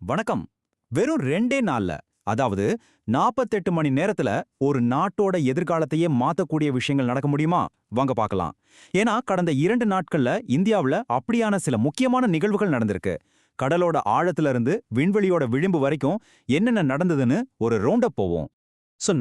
வணக்கம். வெறும் 2 நாள்ல, அதாவது 48 மணி நேரத்துல ஒரு நாட்டோட எதிர்காலத்தையே மாத்தக்கூடிய விஷயங்கள் நடக்க முடியுமா? வாங்க பார்க்கலாம். ஏன்னா கடந்த 2 நாட்கள்ல இந்தியாவுல அப்படியான சில முக்கியமான நிகழ்வுகள் நடந்திருக்கு. கடலோட ஆழத்துல இருந்து விண்வெளியோட விளிம்பு வரைக்கும் என்னென்ன நடந்ததுன்னு ஒரு ரவுண்டப் போவோம்.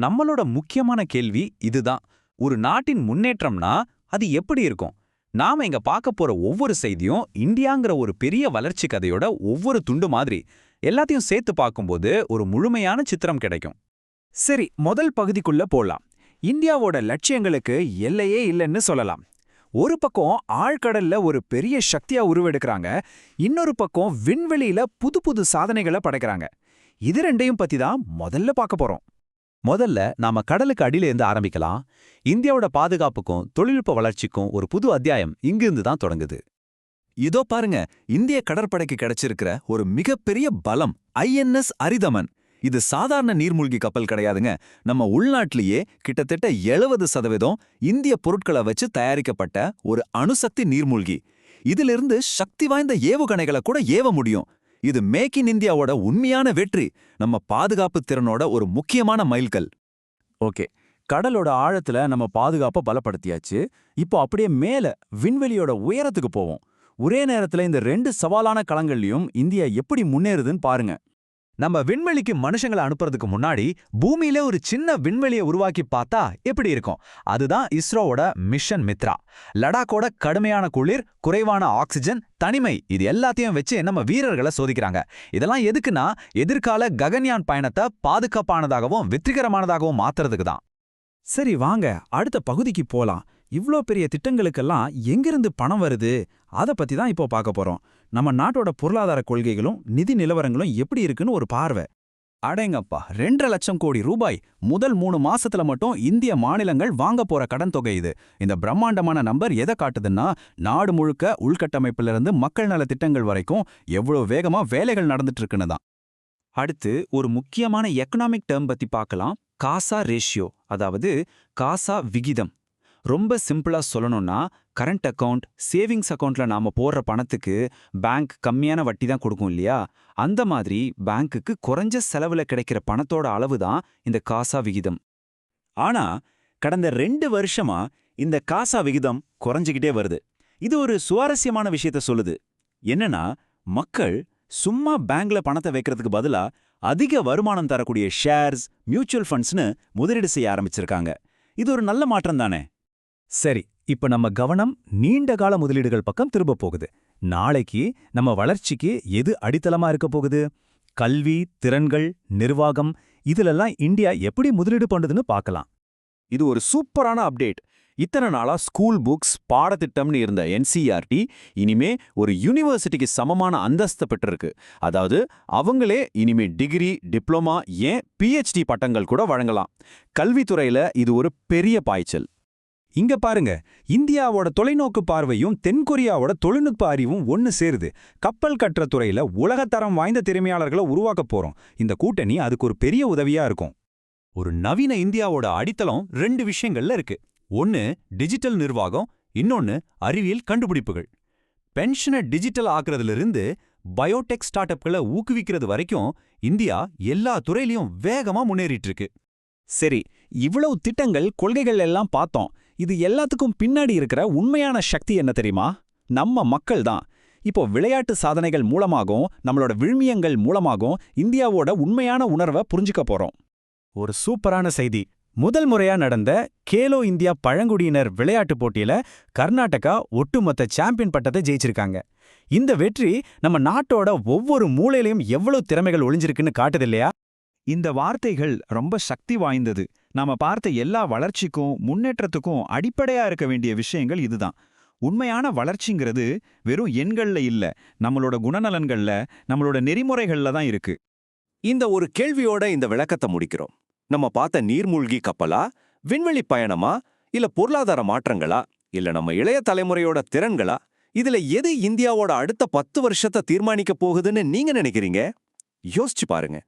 நம்மளோட முக்கியமான கேள்வி இதுதான். ஒரு நாட்டின் முன்னேற்றம்னா அது எப்படி இருக்கும்? நாம இங்க பார்க்க போற ஒவ்வொரு செய்தியும் இந்தியாங்கிற ஒரு பெரிய வளர்ச்சி கதையோட ஒவ்வொரு துண்டு மாதிரி. எல்லாத்தையும் சேர்த்து பார்க்கும்போது ஒரு முழுமையான சித்திரம் கிடைக்கும். சரி, முதல் பகுதிக்குள்ள போலாம். இந்தியாவோட லட்சியங்களுக்கு எல்லையே இல்லைன்னு சொல்லலாம். ஒரு பக்கம் ஆழ்கடல்ல ஒரு பெரிய சக்தியா உருவெடுக்கிறாங்க, இன்னொரு பக்கம் விண்வெளியில புது புது சாதனைகளை படைக்கிறாங்க. இது ரெண்டையும் பத்தி தான் முதல்ல பார்க்க போறோம். முதல்ல நாம கடலுக்கு அடியில இருந்து ஆரம்பிக்கலாம். இந்தியாவோட பாதுகாப்புக்கும் தொழில்நுட்ப வளர்ச்சிக்கும் ஒரு புது அத்தியாயம் இங்கிருந்து தான் தொடங்குது. இதோ பாருங்க, இந்திய கடற்படைக்கு கிடைச்சிருக்கிற ஒரு மிகப்பெரிய பலம் ஐஎன்எஸ் அரிதமன். இது சாதாரண நீர்மூழ்கி கப்பல் கிடையாதுங்க. நம்ம உள்நாட்டிலேயே கிட்டத்தட்ட 70% இந்திய பொருட்களை வச்சு தயாரிக்கப்பட்ட ஒரு அணுசக்தி நீர்மூழ்கி. இதிலிருந்து சக்தி வாய்ந்த ஏவுகணைகளை கூட ஏவ முடியும். இது மேக் இன் இந்தியாவோட உண்மையான வெற்றி, நம்ம பாதுகாப்பு திறனோட ஒரு முக்கியமான மைல்கல். ஓகே, கடலோட ஆழத்துல நம்ம பாதுகாப்பை பலப்படுத்தியாச்சு. இப்போ அப்படியே மேல விண்வெளியோட உயரத்துக்கு போவோம். ஒரே நேரத்துல இந்த 2 சவாலான களங்கள்லயும் இந்தியா எப்படி முன்னேறுதுன்னு பாருங்க. நம்ம விண்வெளிக்கு மனுஷங்களை அனுப்புறதுக்கு முன்னாடி பூமியில ஒரு சின்ன விண்வெளியை உருவாக்கி பார்த்தா எப்படி இருக்கும்? அதுதான் இஸ்ரோவோட மிஷன் மித்ரா. லடாக்கோட கடுமையான குளிர், குறைவான ஆக்சிஜன், தனிமை, இது எல்லாத்தையும் வச்சு நம்ம வீரர்களை சோதிக்கிறாங்க. இதெல்லாம் எதுக்குன்னா எதிர்கால ககன்யான் பயணத்தை பாதுகாப்பானதாகவும் வெற்றிகரமானதாகவும் மாத்துறதுக்கு தான். சரி, வாங்க அடுத்த பகுதிக்கு போலாம். இவ்ளோ பெரிய திட்டங்களுக்கெல்லாம் எங்கிருந்து பணம் வருது, அதை பத்தி தான் இப்போ பார்க்க போறோம். நம்ம நாட்டோட பொருளாதார கொள்கைகளும் நிதி நிலவரங்களும் எப்படி இருக்குன்னு ஒரு பார்வை. அடேங்கப்பா, 2.5 லட்சம் கோடி ரூபாய் முதல் 3 மாசத்துல மட்டும் இந்திய மாநிலங்கள் வாங்க போற கடன் தொகை இது. இந்த பிரம்மாண்டமான நம்பர் எதை காட்டுதுன்னா, நாடு முழுக்க உள்கட்டமைப்புல இருந்து மக்கள் நல திட்டங்கள் வரைக்கும் எவ்வளவு வேகமா வேலைகள் நடந்துட்டு இருக்குன்னு தான். அடுத்து ஒரு முக்கியமான எக்கனாமிக் டேர்ம் பத்தி பார்க்கலாம். காசா ரேஷியோ, அதாவது காசா விகிதம். ரொம்ப சிம்பிளா சொல்லணும்னா, கரண்ட் அக்கவுண்ட், சேவிங்ஸ் அக்கவுண்ட்ல நாம போடுற பணத்துக்கு பேங்க் கம்மியான வட்டி தான் கொடுக்கும் இல்லையா? அந்த மாதிரி பேங்க்குக்கு குறைஞ்ச செலவுல கிடைக்கிற பணத்தோட அளவு தான் இந்த காசா விகிதம். ஆனா கடந்த 2 வருஷமா இந்த காசா விகிதம் குறைஞ்சுக்கிட்டே வருது. இது ஒரு சுவாரஸ்யமான விஷயத்த சொல்லுது. என்னன்னா, மக்கள் சும்மா பேங்க்ல பணத்தை வைக்கிறதுக்கு பதிலா அதிக வருமானம் தரக்கூடிய ஷேர்ஸ், மியூச்சுவல் ஃபண்ட்ஸ்னு முதலீடு செய்ய ஆரம்பிச்சிருக்காங்க. இது ஒரு நல்ல மாற்றம் தானே? சரி, இப்ப நம்ம கவனம் நீண்ட கால முதலீடுகள் பக்கம் திரும்ப போகுது. நாளைக்கு நம்ம வளர்ச்சிக்கு எது அடித்தளமா இருக்க போகுது? கல்வி, திறன்கள், நிர்வாகம், இதுலெல்லாம் இந்தியா எப்படி முதலீடு பண்ணுதுன்னு பார்க்கலாம். இது ஒரு சூப்பரான அப்டேட். இத்தனை நாளா ஸ்கூல் புக்ஸ், பாடத்திட்டம்னு இருந்த என்சிஆர்டி இனிமே ஒரு யூனிவர்சிட்டிக்கு சமமான அந்தஸ்து பெற்றிருக்கு. அதாவது அவங்களே இனிமே டிகிரி, டிப்ளமா, ஏன் பிஹெச்டி பட்டங்கள் கூட வழங்கலாம். கல்வித்துறையில இது ஒரு பெரிய பாய்ச்சல். இங்க பாருங்க, இந்தியாவோட தொலைநோக்கு பார்வையும் தென்கொரியாவோட தொழில்நுட்ப அறிவும் ஒன்னு சேருது. கப்பல் கட்டுற துறையில உலகத்தரம் வாய்ந்த திறமையாளர்களை உருவாக்க போறோம். இந்த கூட்டணி அதுக்கு ஒரு பெரிய உதவியா இருக்கும். ஒரு நவீன இந்தியாவோட அடித்தளம் 2 விஷயங்கள்ல இருக்கு. ஒன்னு டிஜிட்டல் நிர்வாகம், இன்னொன்னு அறிவியல் கண்டுபிடிப்புகள். பென்ஷனை டிஜிட்டல் ஆக்குறதுல பயோடெக் ஸ்டார்ட் அப்களை ஊக்குவிக்கிறது வரைக்கும் இந்தியா எல்லா துறையிலையும் வேகமா முன்னேறிட்டு இருக்கு. சரி, இவ்வளவு திட்டங்கள், கொள்கைகள் எல்லாம் பார்த்தோம். இது எல்லாத்துக்கும் பின்னாடி இருக்கிற உண்மையான சக்தி என்ன தெரியுமா? நம்ம மக்கள் தான். இப்போ விளையாட்டு சாதனைகள் மூலமாகவும் நம்மளோட விழுமியங்கள் மூலமாகவும் இந்தியாவோட உண்மையான உணர்வை புரிஞ்சுக்க போறோம். ஒரு சூப்பரான செய்தி. முதல் முறையா நடந்த கேலோ இந்தியா பழங்குடியினர் விளையாட்டுப் போட்டியில கர்நாடகா ஒட்டுமொத்த சாம்பியன் பட்டத்தை ஜெயிச்சிருக்காங்க. இந்த வெற்றி நம்ம நாட்டோட ஒவ்வொரு மூலையிலையும் எவ்வளவு திறமைகள் ஒளிஞ்சிருக்குன்னு காட்டுது இல்லையா? இந்த வார்த்தைகள் ரொம்ப சக்தி வாய்ந்தது. நாம பார்த்த எல்லா வளர்ச்சிக்கும் முன்னேற்றத்துக்கும் அடிப்படையா இருக்க வேண்டிய விஷயங்கள் இதுதான். உண்மையான வளர்ச்சிங்கிறது வெறும் எண்கள்ல இல்ல, நம்மளோட குணநலன்கள்ல, நம்மளோட நெறிமுறைகள்ல தான் இருக்கு. இந்த ஒரு கேள்வியோட இந்த விளக்கத்தை முடிக்கிறோம். நம்ம பார்த்த நீர்மூழ்கி கப்பலா, விண்வெளி பயணமா, இல்ல பொருளாதார மாற்றங்களா, இல்ல நம்ம இளைய தலைமுறையோட திறன்களா, இதுல எது இந்தியாவோட அடுத்த 10 வருஷத்தை தீர்மானிக்க போகுதுன்னு நீங்க நினைக்கிறீங்க? யோசிச்சு பாருங்க.